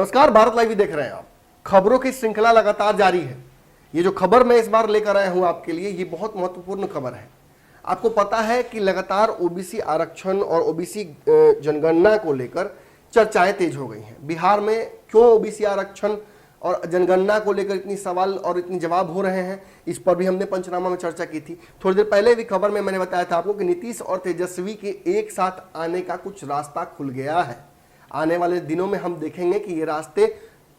नमस्कार, भारत लाइव देख रहे हैं आप। खबरों की श्रृंखला लगातार जारी है। ये जो खबर मैं इस बार लेकर आया हूं आपके लिए, ये बहुत महत्वपूर्ण खबर है। आपको पता है कि लगातार ओबीसी आरक्षण और ओबीसी जनगणना को लेकर चर्चाएं तेज हो गई हैं। बिहार में क्यों ओबीसी आरक्षण और जनगणना को लेकर इतनी सवाल और इतनी जवाब हो रहे हैं, इस पर भी हमने पंचनामा में चर्चा की थी। थोड़ी देर पहले भी खबर में मैंने बताया था आपको कि नीतीश और तेजस्वी के एक साथ आने का कुछ रास्ता खुल गया है। आने वाले दिनों में हम देखेंगे कि ये रास्ते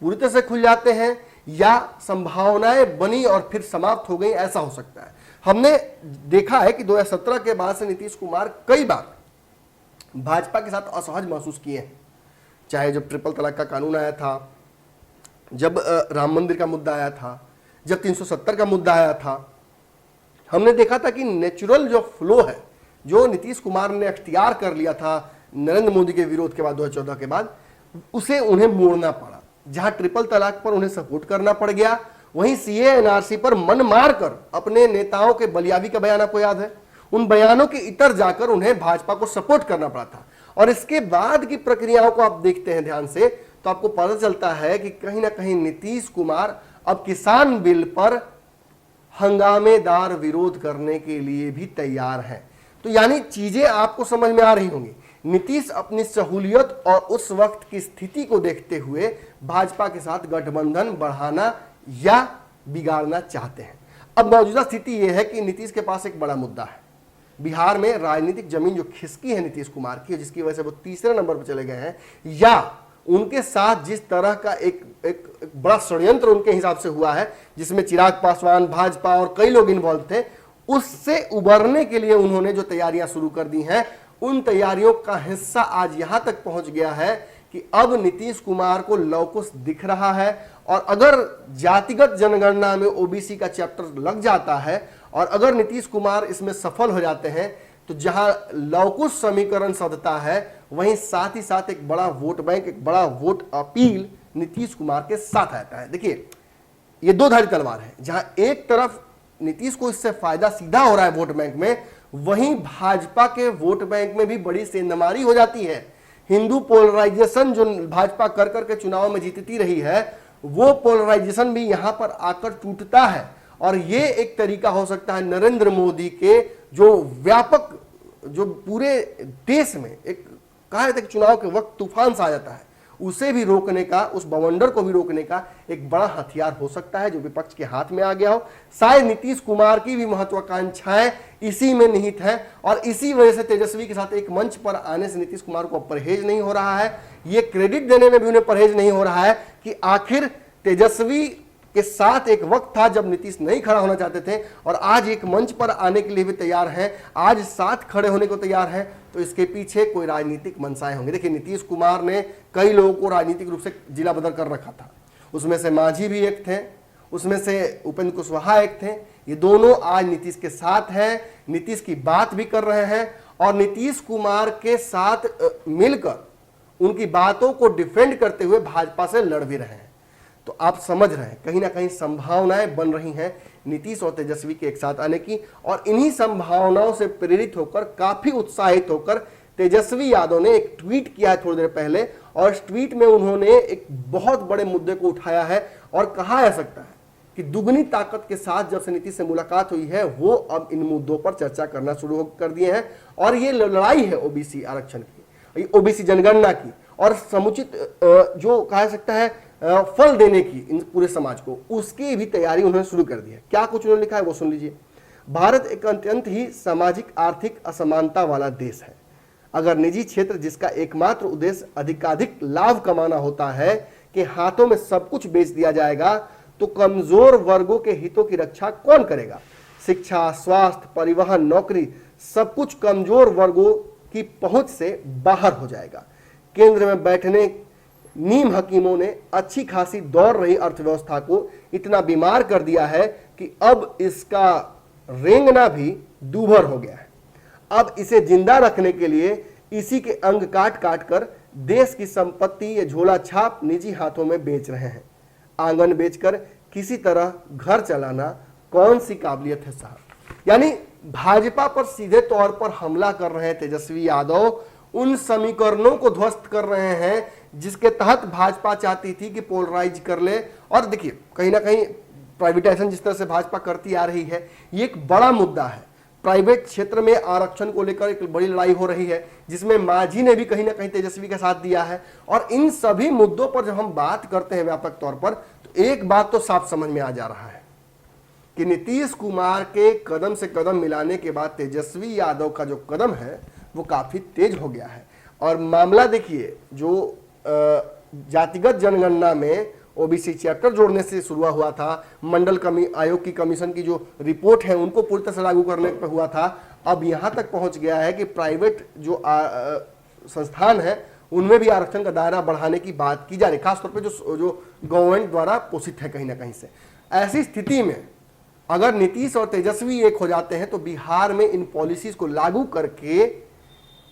पूरी तरह से खुल जाते हैं या संभावनाएं बनी और फिर समाप्त हो गई, ऐसा हो सकता है। हमने देखा है कि 2017 के बाद से नीतीश कुमार कई बार भाजपा के साथ असहज महसूस किए हैं। चाहे जब ट्रिपल तलाक का कानून आया था, जब राम मंदिर का मुद्दा आया था, जब 370 का मुद्दा आया था, हमने देखा था कि नेचुरल जो फ्लो है, जो नीतीश कुमार ने अख्तियार कर लिया था नरेंद्र मोदी के विरोध के बाद 2014 के बाद, उसे उन्हें मोड़ना पड़ा। जहां ट्रिपल तलाक पर उन्हें सपोर्ट करना पड़ गया, वहीं सीए एनआरसी पर मन मार कर अपने नेताओं के बलियावी का बयान आपको याद है, उन बयानों के इतर जाकर उन्हें भाजपा को सपोर्ट करना पड़ा था। और इसके बाद की प्रक्रियाओं को आप देखते हैं ध्यान से, तो आपको पता चलता है कि कहीं ना कहीं नीतीश कुमार अब किसान बिल पर हंगामेदार विरोध करने के लिए भी तैयार हैं। तो यानी चीजें आपको समझ में आ रही होंगी। नीतीश अपनी सहूलियत और उस वक्त की स्थिति को देखते हुए भाजपा के साथ गठबंधन बढ़ाना या बिगाड़ना चाहते हैं। अब मौजूदा स्थिति यह है कि नीतीश के पास एक बड़ा मुद्दा है। बिहार में राजनीतिक जमीन जो खिसकी है नीतीश कुमार की, जिसकी वजह से वो तीसरे नंबर पर चले गए हैं, या उनके साथ जिस तरह का एक बड़ा षड्यंत्र उनके हिसाब से हुआ है, जिसमें चिराग पासवान, भाजपा और कई लोग इन्वॉल्व थे, उससे उबरने के लिए उन्होंने जो तैयारियां शुरू कर दी हैं, उन तैयारियों का हिस्सा आज यहां तक पहुंच गया है कि अब नीतीश कुमार को लौकुश दिख रहा है। और अगर जातिगत जनगणना में ओबीसी का चैप्टर लग जाता है और अगर नीतीश कुमार इसमें सफल हो जाते हैं, तो जहां लौकुश समीकरण सधता है, वहीं साथ ही साथ एक बड़ा वोट बैंक, एक बड़ा वोट अपील नीतीश कुमार के साथ आता है। देखिए, ये दो धारी तलवार है। जहां एक तरफ नीतीश को इससे फायदा सीधा हो रहा है वोट बैंक में, वहीं भाजपा के वोट बैंक में भी बड़ी सेंधमारी हो जाती है। हिंदू पोलराइजेशन जो भाजपा कर करके चुनाव में जीतती रही है, वो पोलराइजेशन भी यहां पर आकर टूटता है। और ये एक तरीका हो सकता है नरेंद्र मोदी के जो व्यापक, जो पूरे देश में एक कहा जाता है कि चुनाव के वक्त तूफान सा आ जाता है, उसे भी रोकने का, उस बवंडर को भी रोकने का एक बड़ा हथियार हो सकता है, जो विपक्ष के हाथ में आ गया हो। शायद नीतीश कुमार की भी महत्वाकांक्षाएं इसी में निहित है और इसी वजह से तेजस्वी के साथ एक मंच पर आने से नीतीश कुमार को परहेज नहीं हो रहा है। ये क्रेडिट देने में भी उन्हें परहेज नहीं हो रहा है कि आखिर तेजस्वी के साथ एक वक्त था जब नीतीश नहीं खड़ा होना चाहते थे और आज एक मंच पर आने के लिए भी तैयार हैं, आज साथ खड़े होने को तैयार हैं। तो इसके पीछे कोई राजनीतिक मंशाएं होंगी। देखिए, नीतीश कुमार ने कई लोगों को राजनीतिक रूप से जिला बदल कर रखा था। उसमें से मांझी भी एक थे, उसमें से उपेंद्र कुशवाहा एक थे। ये दोनों आज नीतीश के साथ हैं, नीतीश की बात भी कर रहे हैं और नीतीश कुमार के साथ मिलकर उनकी बातों को डिफेंड करते हुए भाजपा से लड़ भी रहे हैं। तो आप समझ रहे हैं, कहीं ना कहीं संभावनाएं बन रही हैं नीतीश और तेजस्वी के एक साथ आने की। और इन्हीं संभावनाओं से प्रेरित होकर, काफी उत्साहित होकर तेजस्वी यादव ने एक ट्वीट किया है थोड़ी देर पहले, और इस ट्वीट में उन्होंने एक बहुत बड़े मुद्दे को उठाया है और कहा जा सकता है कि दुगनी ताकत के साथ जब से नीतीश से मुलाकात हुई है, वो अब इन मुद्दों पर चर्चा करना शुरू कर दिए हैं। और ये लड़ाई है ओबीसी आरक्षण की, ओबीसी जनगणना की, और समुचित जो कहा जा सकता है फल देने की इन पूरे समाज को, उसकी भी तैयारी उन्होंने शुरू कर दी है। क्या कुछ उन्होंने लिखा है वो सुन लीजिए। भारत एक अत्यंत ही सामाजिक आर्थिक असमानता वाला देश है। अगर निजी क्षेत्र, जिसका एकमात्र उद्देश्य अधिकाधिक लाभ कमाना होता है, के हाथों में सब कुछ बेच दिया जाएगा, तो कमजोर वर्गों के हितों की रक्षा कौन करेगा? शिक्षा, स्वास्थ्य, परिवहन, नौकरी, सब कुछ कमजोर वर्गों की पहुंच से बाहर हो जाएगा। केंद्र में बैठने नीम हकीमों ने अच्छी खासी दौड़ रही अर्थव्यवस्था को इतना बीमार कर दिया है कि अब इसका रेंगना भी दूभर हो गया है। अब इसे जिंदा रखने के लिए इसी के अंग काट काट कर देश की संपत्ति ये झोला छाप निजी हाथों में बेच रहे हैं। आंगन बेचकर किसी तरह घर चलाना कौन सी काबिलियत है साहब? यानी भाजपा पर सीधे तौर पर हमला कर रहे हैं तेजस्वी यादव, उन समीकरणों को ध्वस्त कर रहे हैं जिसके तहत भाजपा चाहती थी कि पोलराइज कर ले। और देखिए कहीं ना कहीं प्राइवेटाइजेशन जिस तरह से भाजपा करती आ रही है, ये एक बड़ा मुद्दा है। प्राइवेट क्षेत्र में आरक्षण को लेकर एक बड़ी लड़ाई हो रही है, जिसमें मांझी ने भी कहीं ना कहीं तेजस्वी का साथ दिया है। और इन सभी मुद्दों पर जब हम बात करते हैं व्यापक तौर पर, तो एक बात तो साफ समझ में आ जा रहा है कि नीतीश कुमार के कदम से कदम मिलाने के बाद तेजस्वी यादव का जो कदम है वो काफी तेज हो गया है। और मामला देखिए, जो जातिगत जनगणना में ओबीसी चैप्टर जोड़ने से शुरू हुआ था, मंडल आयोग की कमीशन की जो रिपोर्ट है उनको पूरी तरह से लागू करने पर हुआ था, अब यहां तक पहुंच गया है कि प्राइवेट जो संस्थान है उनमें भी आरक्षण का दायरा बढ़ाने की बात की जा रही है, खासतौर पे जो गवर्नमेंट द्वारा पोषित है कहीं ना कहीं से। ऐसी स्थिति में अगर नीतीश और तेजस्वी एक हो जाते हैं तो बिहार में इन पॉलिसीज को लागू करके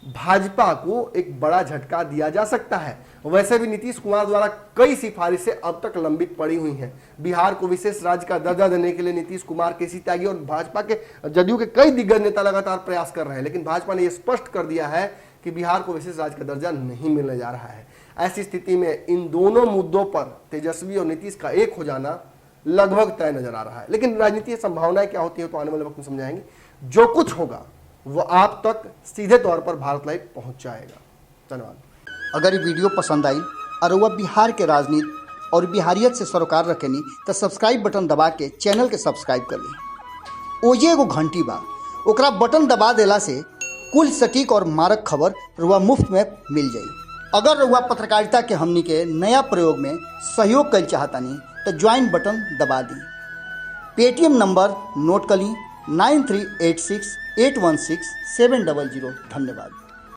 भाजपा को एक बड़ा झटका दिया जा सकता है। वैसे भी नीतीश कुमार द्वारा कई सिफारिशें अब तक लंबित पड़ी हुई हैं। बिहार को विशेष राज्य का दर्जा देने के लिए नीतीश कुमार, केसी त्यागी और भाजपा के जदयू के कई दिग्गज नेता लगातार प्रयास कर रहे हैं, लेकिन भाजपा ने यह स्पष्ट कर दिया है कि बिहार को विशेष राज्य का दर्जा नहीं मिलने जा रहा है। ऐसी स्थिति में इन दोनों मुद्दों पर तेजस्वी और नीतीश का एक हो जाना लगभग तय नजर आ रहा है। लेकिन राजनीति संभावनाएं क्या होती है तो आने वाले वक्त में समझाएंगे। जो कुछ होगा वो आप तक सीधे तौर पर भारत लाइव पहुंच जाएगा। धन्यवाद। अगर ये वीडियो पसंद आई और वह बिहार के राजनीति और बिहारियत से सरोकार रखेनी तो सब्सक्राइब बटन दबा के चैनल के सब्सक्राइब कर ली। ओजे एगो घंटी बा, ओकरा बटन दबा देला से कुल सटीक और मारक खबर रुआ मुफ्त में मिल जाई। अगर रुआ पत्रकारिता के हमनी के नया प्रयोग में सहयोग कर चाहतानी तो ज्वाइन बटन दबा दी। पेटीएम नंबर नोट कर ली 9386816700। धन्यवाद।